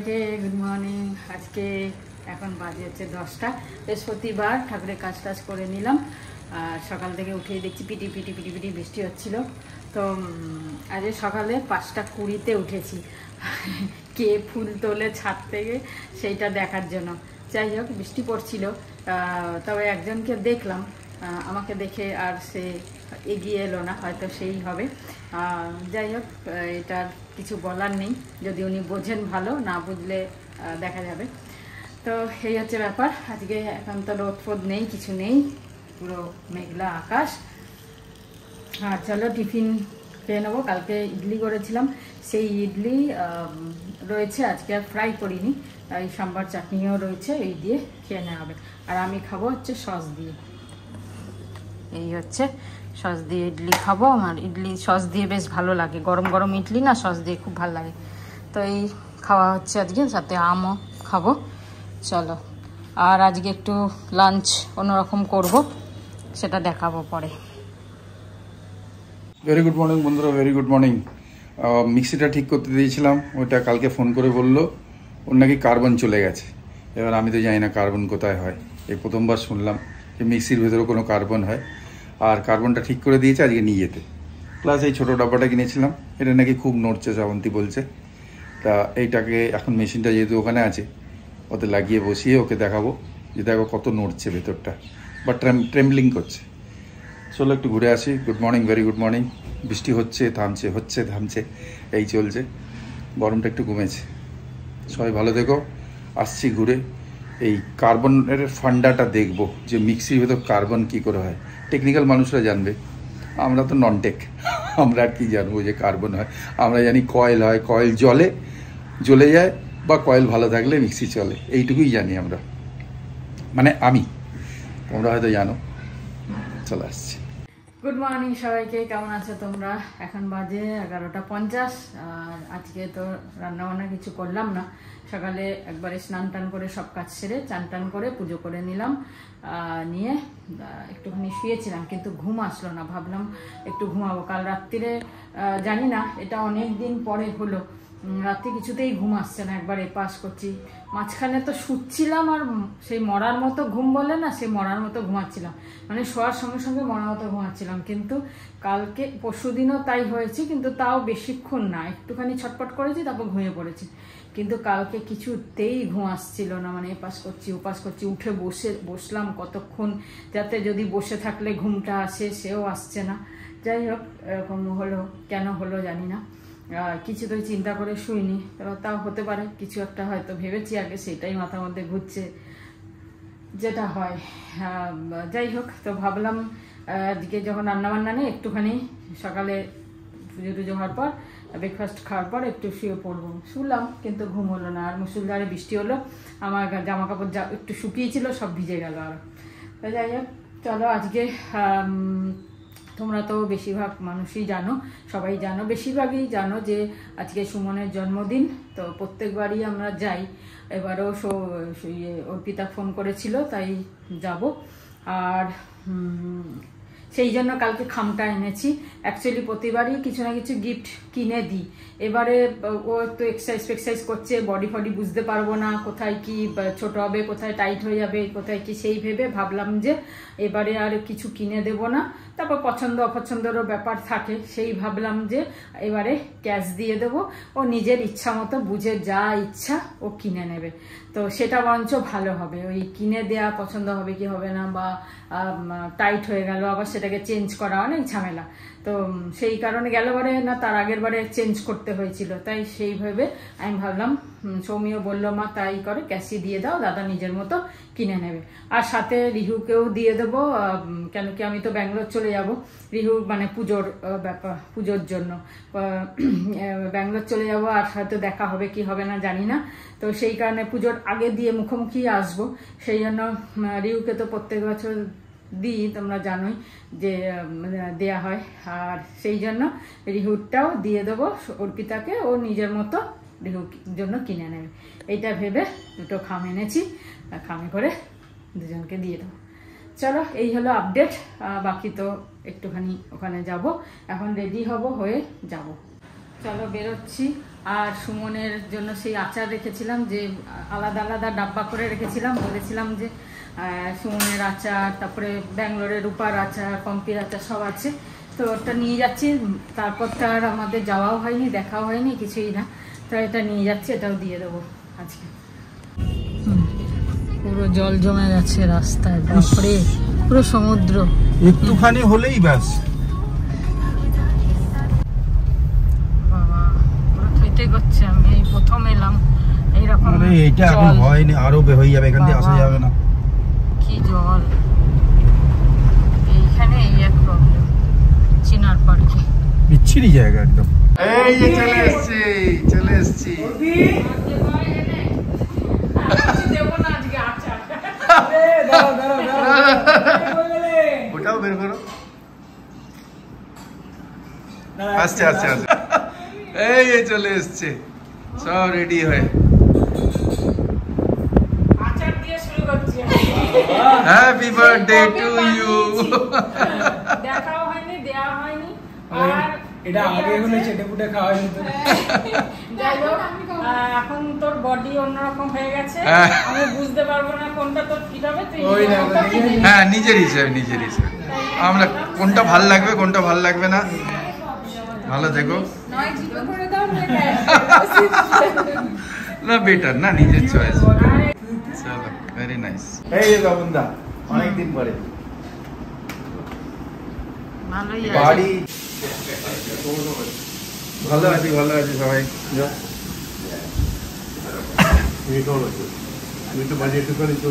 সবাইকে good morning. আজকে এখন বাজে হচ্ছে 10টা, বৃহস্পতিবার। ঠাকুরের কাজ টাজ করে নিলাম। আর সকাল থেকে উঠে দেখছি পিটি পিটি পিটি পিটি বৃষ্টি হচ্ছিল। তো আজ সকালে 5:20-তে উঠেছি কে ফুল তোলে ছাদ থেকে সেইটা দেখার জন্য। যাই হোক, বৃষ্টি পড়ছিল, তবে একজনকে দেখলাম, আমাকে দেখে আর সে এগিয়ে এলো না, হয়তো সেই হবে। যাই হোক, এটার কিছু বলার নেই, যদি উনি বোঝেন ভালো, না বুঝলে দেখা যাবে। তো এই হচ্ছে ব্যাপার। আজকে এখন তো রোদ ফোদ নেই, কিছু নেই, পুরো মেঘলা আকাশ। আর চলো টিফিন খেয়ে নেবো। কালকে ইডলি করেছিলাম, সেই ইডলি রয়েছে, আজকে আর ফ্রাই করিনি। এই সাম্বার চাটনিও রয়েছে, এই দিয়ে খেয়ে নেওয়া হবে। আর আমি খাবো হচ্ছে সস দিয়ে। এই হচ্ছে সস দিয়ে ইডলি খাবো। আমার ইডলি সস দিয়ে বেশ ভালো লাগে, গরম গরম ইডলি না, সস দিয়ে খুব ভালো লাগে। তো এই খাওয়া হচ্ছে আজকে, সাথে আমও খাবো। চলো, আর আজকে একটু লাঞ্চ অন্যরকম করব, সেটা দেখাবো পরে। ভেরি গুড মর্নিং বন্ধুরা, ভেরি গুড মর্নিং। মিক্সিটা ঠিক করতে দিয়েছিলাম, ওইটা কালকে ফোন করে বললো ওর নাকি কার্বন চলে গেছে। এবার আমি তো জানি না কার্বন কোথায় হয়, এই প্রথমবার শুনলাম যে মিক্সির ভেতরে কোনো কার্বন হয়। আর কার্বনটা ঠিক করে দিয়েছে আজকে নিয়ে যেতে। প্লাস এই ছোটো ডাব্বাটা কিনেছিলাম, এটা নাকি খুব নড়ছে, শ্রাবন্তী বলছে। তা এইটাকে এখন মেশিনটা যেহেতু ওখানে আছে, ওতে লাগিয়ে বসিয়ে ওকে দেখাবো যে দেখো কত নড়ছে ভেতরটা, বা ট্রেমব্লিং করছে। চলো একটু ঘুরে আসি। Good morning, very good morning. বৃষ্টি হচ্ছে, থামছে, হচ্ছে, থামছে, এই চলছে। গরমটা একটু কমেছে। সবাই ভালো দেখো। আসছি ঘুরে। এই কার্বনের ফান্ডাটা দেখবো, যে মিক্সির ভেতর কার্বন কী করে হয়। টেকনিক্যাল মানুষরা জানবে, আমরা তো নন টেক, আমরা আর কি জানবো যে কার্বন হয়। আমরা জানি কয়েল হয়, কয়েল জ্বলে যায়, বা কয়েল ভালো থাকলে মিক্সি চলে, এইটুকুই জানি আমরা, মানে আমি। তোমরা হয়তো জানো। চলে আসছি। গুড মর্নিং সবাইকে, কেমন আছো তোমরা? এখন বাজে 11:50। আর আজকে তো রান্নাবান্না কিছু করলাম না। সকালে একবারে স্নান টান করে সব কাজ সেরে চান টান করে পুজো করে নিলাম, নিয়ে একটুখানি শুয়েছিলাম, কিন্তু ঘুম আসলো না। ভাবলাম একটু ঘুমাবো। কাল রাত্রিরে জানি না, এটা অনেক দিন পরে হলো, রাত্রে কিছুতেই ঘুম আসছে না, একবার এপাশ করছি। মাঝখানে তো শুচ্ছিলাম, আর সেই মরার মতো ঘুম বলে না, সেই মরার মতো ঘুমাচ্ছিলাম, মানে শোয়ার সঙ্গে সঙ্গে মরার মতো ঘুমাচ্ছিলাম। কিন্তু কালকে পরশুদিনও তাই হয়েছে, কিন্তু তাও বেশিক্ষণ না, একটুখানি ছটপট করেছি, তারপর ঘুমিয়ে পড়েছি। কিন্তু কালকে কিছুতেই ঘুম আসছিল না, মানে এপাশ করছি ওপাশ করছি, উঠে বসলাম কতক্ষণ, যাতে যদি বসে থাকলে ঘুমটা আসে, সেও আসছে না। যাই হোক, এরকম হলো, কেন হলো জানি না। কিছু তো চিন্তা করে শুইনি, এবার তাও হতে পারে কিছু একটা হয়তো ভেবেছি আগে, সেটাই মাথার মধ্যে ঘুরছে, যেটা হয়। যাই হোক, তো ভাবলাম আজকে যখন রান্নাবান্না নেই, একটুখানি সকালে পুজো টুজো হওয়ার পর, ব্রেকফাস্ট খাওয়ার পর একটু শুয়ে পড়বো। শুনলাম, কিন্তু ঘুম হলো না। আর মুষলধারে বৃষ্টি হলো, আমার জামা কাপড় যা একটু শুকিয়েছিল সব ভিজে গেল আর। তো যাই হোক, চলো আজকে তোমরা তো বেশিরভাগ মানুষই জানো, সবাই জানো, বেশিরভাগই জানো যে আজকে সুমনের জন্মদিন। তো প্রত্যেকবারই আমরা যাই, এবারও অর্পিতা ফোন করেছিল, তাই যাব। আর সেই জন্য কালকে খামটা এনেছি। অ্যাকচুয়ালি প্রতিবারই কিছু না কিছু গিফট কিনে দিই। এবারে ও একটু এক্সারসাইজ করছে, বডি ফডি বুঝতে পারবো না, কোথায় কি ছোট হবে, কোথায় টাইট হয়ে যাবে, কোথায় কি, সেই ভেবে ভাবলাম যে এবারে আর কিছু কিনে দেব না। তারপর পছন্দ অপছন্দেরও ব্যাপার থাকে, সেই ভাবলাম যে এবারে ক্যাশ দিয়ে দেবো, ও নিজের ইচ্ছা মতো বুঝে যা ইচ্ছা ও কিনে নেবে। তো সেটা বরঞ্চ ভালো হবে। ওই কিনে দেয়া পছন্দ হবে কি হবে না, বা টাইট হয়ে গেল আবার সেটাকে চেঞ্জ করা অনেক ঝামেলা। তো সেই কারণে গেলবারে না, তার আগের বারে চেঞ্জ করতে হয়েছিল, তাই সেইভাবে আমি ভাবলাম, সৌমিও বললো মা তাই করে, ক্যাশই দিয়ে দাও, দাদা নিজের মতো কিনে নেবে। আর সাথে রিহুকেও দিয়ে দেবো, কেন কি আমি তো ব্যাঙ্গালোর চলে যাব, রিহু মানে পুজোর ব্যাপার, পুজোর জন্য ব্যাঙ্গালোর চলে যাব। আর হয়তো দেখা হবে কি হবে না জানি না, তো সেই কারণে পুজোর আগে দিয়ে মুখোমুখি আসবো। সেই জন্য রিহুকে তো প্রত্যেক বছর দিই, তোমরা জানোই যে দেয়া হয়। আর সেই জন্য রিহুটাও দিয়ে দেবো অর্পিতাকে, ও নিজের মতো রিহুর জন্য কিনে নেবে। এইটা ভেবে দুটো খাম এনেছি, খামে করে দুজনকে দিয়ে দেবো। চলো, এই হলো আপডেট। বাকি তো একটুখানি ওখানে যাব, এখন রেডি হব, হয়ে যাব। চলো বেরোচ্ছি। আর সুমনের জন্য সেই আচার রেখেছিলাম, যে আলাদা আলাদা ডাব্বা করে রেখেছিলাম, বলেছিলাম যে সুমনের আচার, তারপরে ব্যাঙ্গালোরের রূপার আচার, পম্পির আচার সব আছে, তো ওটা নিয়ে যাচ্ছি। তারপর তো আর আমাদের যাওয়াও হয়নি, দেখাও হয়নি, কিছুই না, তো এটা নিয়ে যাচ্ছি, এটাও দিয়ে দেবো আজকে। পুরো জল জমে গেছে রাস্তায়, বাপরে পুরো সমুদ্র, একটুখানি হলেই ব্যাস। বাবা পুরো ফেটে গেছে। আমি এই প্রথম এলাম এইরকম। এটা এখন হয়নি, আরো হয়ে যাবে, এখান দিয়ে আসা যাবে না, কি জল। এইখানে এই এক প্রবলেম, চিনার পার্কে বিচ্ছিরি জায়গা একদম। এই যে চলে এসেছি, চলে এসেছি। ওটাও বের করো। আচ্ছা আচ্ছা আচ্ছা, এই যে চলে এসছে সব রেডি হয়ে। Happy birthday to you. দেখাও হয়নি, দেওয়া হয়নি, এটা আগে হলে চেটে পুটে খাওয়া যেত। যাই হোক, এখন তোর বডি অন্যরকম হয়ে গেছে, আমি বুঝতে পারবো না কোনটা তোর ঠিক হবে। তুই হ্যাঁ, নিজের হিসেবে, নিজের হিসেবে আমরা কোনটা ভাল লাগবে কোনটা ভাল লাগবে না, ভালো দেখো না, বেটার না, নিজের চয়েস। চলো, ভেরি নাইস। এই যে বাবুন্দা, অনেকদিন পরে ভালোই বাড়ি। ভালো আছি, ভালো আছি সবাই। আমি তো বাজে একটু করে তো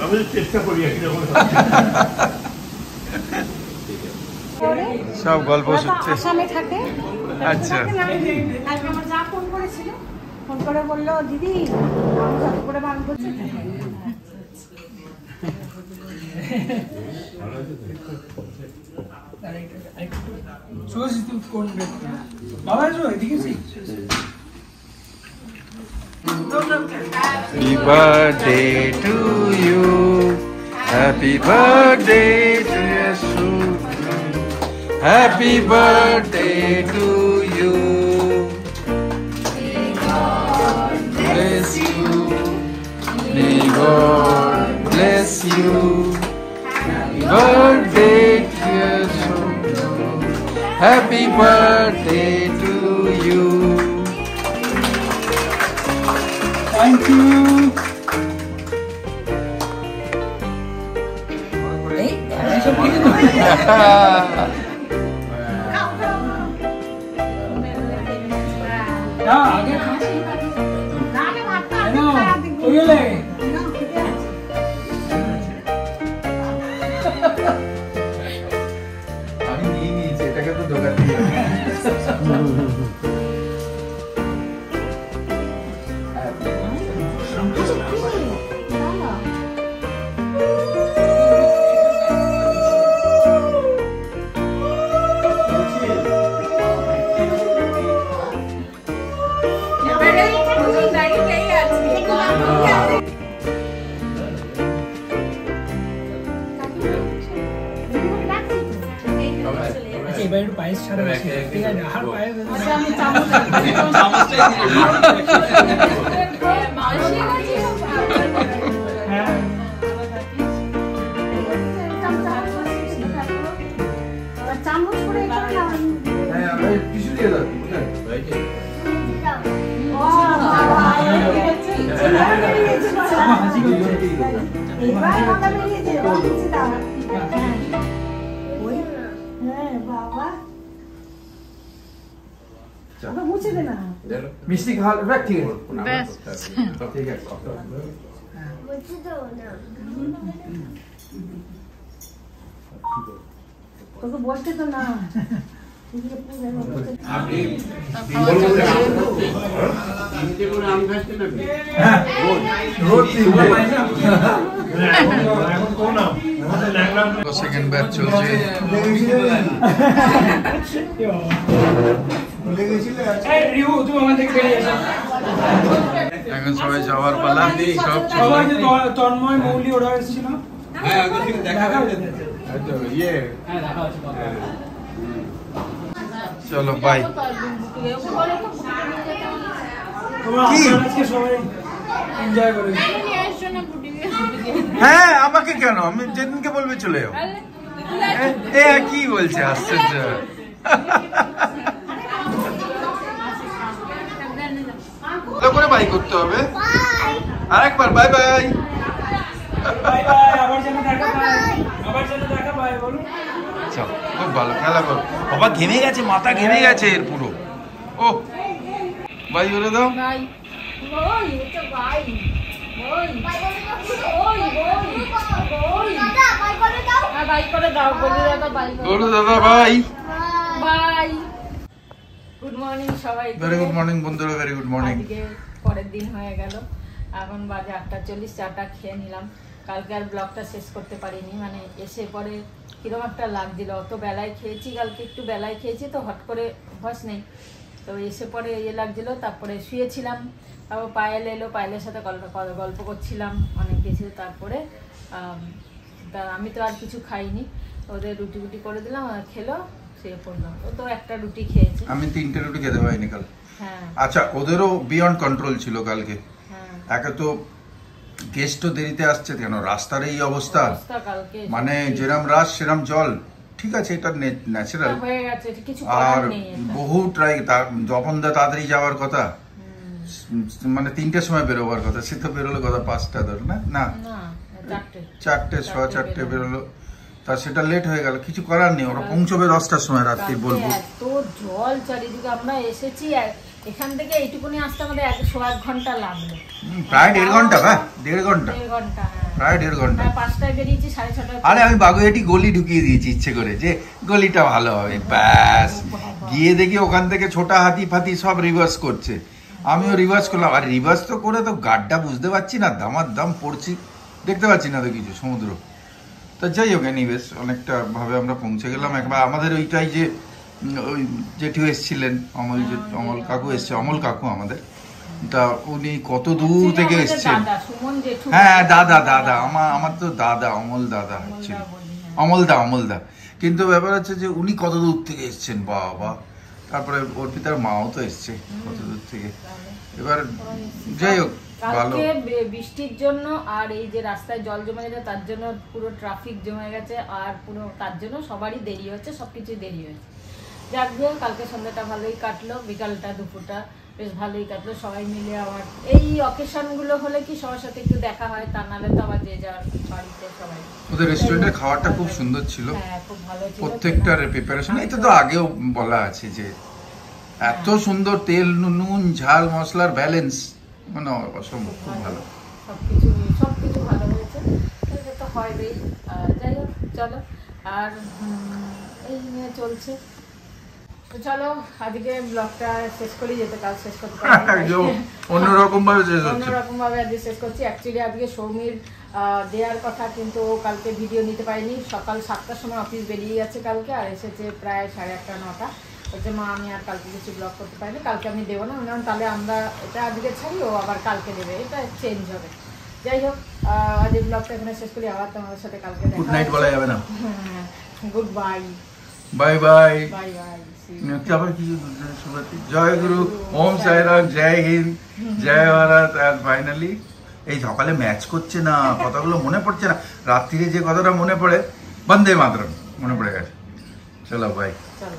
আমি চেষ্টা করি একই রকম। সব গল্প শুনছে। আসামে থাকে। আচ্ছা, কালকে আমার যা ফোন করেছিল, ফোন করে বললো দিদি যত করে বান করছে। Happy birthday to you. Happy birthday to you. Happy birthday to you. Bless you. May God bless you. Happy birthday to you. Happy birthday to you. Thank you. আমি নিয়ে নিয়েছি, এটাকে তো দোকান দিয়ে এবার একটু পায়েস ছাড়া ঠিক আছে, আর পায়েস চামচ করে টিস্যু দিয়ে দাও। মুছে দে না, মিষ্টি খাওয়া রাখ, ঠিক আছে, ব্যাস। ঠিক আছে। তোকে বসতে তো না। সেকেন্ড ব্যাচ চলছে। এখন সবাই যাওয়ার পালা, সব তন্ময় মৌলি ওরা এসেছিল। চলো বাই। তোমরা আজকে সবাই এনজয় করে। হ্যাঁ আমাকে কেন, আমি যেদিনকে বলবে চলে যাও। এ কি বলছে, আশ্চর্য। ভালো করে বাই করতে হবে। আরেকবার বাই বাই। বাই বাই, আবার যেন দেখা পাই, আবার যেন দেখা পাই বলো। চল, খুব ভালো খেলা করো। বাবা ঘেমে গেছে, মাথা ঘেমে গেছে এর পুরো। ও বাই বলে দাও। বাই ওই এটা বাই ওই ওই ওই দাদা বাই করে দাও। হ্যাঁ বাই করে দাও, বলি দাদা বাই করে। বলো দাদা বাই বাই। গুড মর্নিং সবাই। ভেরি গুড মর্নিং বন্ধুরা, ভেরি গুড মর্নিং। আজকে পরের দিন হয়ে গেল, এখন বাজে 8:40। চাটা খেয়ে নিলাম। কালকে আর ব্লগটা শেষ করতে পারিনি, মানে এসে পরে কিরকম একটা লাগছিল। অত বেলায় খেয়েছি, কালকে একটু বেলায় খেয়েছি তো হট করে অভ্যাস নেই, তো এসে পরে ইয়ে লাগছিল। তারপরে শুয়েছিলাম, তারপর পায়েল এলো, পায়েলের সাথে গল্প করছিলাম অনেক কিছু। তারপরে আমি তো আর কিছু খাইনি, ওদের রুটি রুটি করে দিলাম, আর খেলো, শুয়ে পড়লাম। ও তো একটা রুটি খেয়েছে, আমি 3টে রুটি খেতে পারিনি কাল। হ্যাঁ আচ্ছা, ওদেরও বিয়ন্ড কন্ট্রোল ছিল কালকে। হ্যাঁ একে তো গেস্টও দেরিতে আসছে, কেন রাস্তার এই অবস্থা, কালকে মানে যেরাম রাস সেরাম জল। ঠিক আছে, এটা ন্যাচারাল, হয়ে গেছে, কিছু আর করার নেই। বহু ট্রাই। যপনদা তাড়াতাড়ি যাওয়ার কথা, মানে 3টের সময় বেরোবার কথা, সে তো বেরোলো কথা 5টা ধর না না 4টে 4:15 বেরোলো, তা সেটা লেট হয়ে গেল। কিছু করার নেই, ওরা পৌঁছবে 10টার সময় রাত্রি বলবো। এত জল চারিদিকে, আমরা এসেছি এখান থেকে এইটুকুনি আসতে আমাদের 1.5 ঘন্টা লাগলো। প্রায় 1.5 ঘন্টা, 1.5 ঘন্টা, 1.5 ঘন্টা, প্রায় 1.5 ঘন্টা। 5টায় বেরিয়েছি, 6:30। আরে আমি বাগুইয়াটি গলি ঢুকিয়ে দিয়েছি ইচ্ছে করে, যে গলিটা ভালো হবে, ব্যাস। গিয়ে দেখি ওখান থেকে ছোটা হাতি ফাতি সব রিভার্স করছে, আমিও রিভার্স করলাম। আর রিভার্স তো করে তো গাড্ডা বুঝতে পারছি না, দামার দাম পড়ছি, দেখতে পাচ্ছি না তো কিছু সমুদ্র। তা যাই হোক, এনিওয়েজ অনেকটা ভাবে আমরা পৌঁছে গেলাম। একবার আমাদের ওইটাই যে ওই জেঠু এসছিলেন, অমল কাকু এসছে, অমল কাকু আমাদের, তা উনি কত দূর থেকে এসছেন। হ্যাঁ দাদা, দাদা আমার তো দাদা, অমল দাদা ছিল, অমলদা। কিন্তু ব্যাপার হচ্ছে যে উনি কত দূর থেকে এসছেন, বাবা। তারপরে অর্পিতার মাও তো এসছে কত দূর থেকে। এবার যাই হোক, ভালো। বৃষ্টির জন্য আর এই যে রাস্তায় জল জমে গেছে, তার জন্য পুরো ট্রাফিক জমে গেছে, আর পুরো তার জন্য সবারই দেরি হচ্ছে, সবকিছু দেরি হয়েছে। যাক গিয়ে কালকে সন্ধ্যাটা ভালোই কাটলো, বিকালটা দুপুরটা বেশ ভালোই কাটলো, সবাই মিলে। আবার এই অকেশন গুলো হলে কি সবার সাথে একটু দেখা হয়, তা নাহলে তো আবার যে যার বাড়িতে সবাই। ওদের রেস্টুরেন্টের খাবারটা খুব সুন্দর ছিল, হ্যাঁ খুব ভালো ছিল, প্রত্যেকটার প্রিপারেশন। এটা তো আগেও বলা আছে যে এত সুন্দর তেল, নুন, ঝাল, মশলার ব্যালেন্স, মানে অসম্ভব, খুব ভালো। সবকিছু ভালো হয়েছে, এটা তো হবেই। যাই হোক, চলো। আর এই নিয়ে চলছে, তো চলো আজকে ব্লগটা শেষ করি, যেতে কাজ শেষ করতে অন্যরকম ভাবে শেষ হচ্ছে, অন্যরকম ভাবে আজকে শেষ করছি। অ্যাকচুয়ালি আজকে সৌমির দেওয়ার কথা, কিন্তু কালকে ভিডিও নিতে পারিনি। সকাল 7টার সময় অফিস বেরিয়ে গেছে কালকে, আর এসেছে প্রায় 8:30 9টা। বলছে মা আমি আর কালকে কিছু ব্লগ করতে পারিনি, কালকে আমি দেবো না। তাহলে আমরা এটা আজকে ছাড়ি, ও আবার কালকে দেবে, এটা চেঞ্জ হবে। যাই হোক, আজ এই ব্লগটা এখানে শেষ করি, আবার তোমাদের সাথে কালকে দেখা। গুড নাইট বলা যাবে না, good bye, bye bye, bye bye. জয় গুরু, ওম সাইরাম, জয় হিন্দ, জয় ভারত। আর ফাইনালি এই সকালে ম্যাচ করছে না, কথাগুলো মনে পড়ছে না, রাত্রিরে যে কথাটা মনে পড়ে, বন্দে মাতরম মনে পড়ে গেছে। চলো বাই। চলো।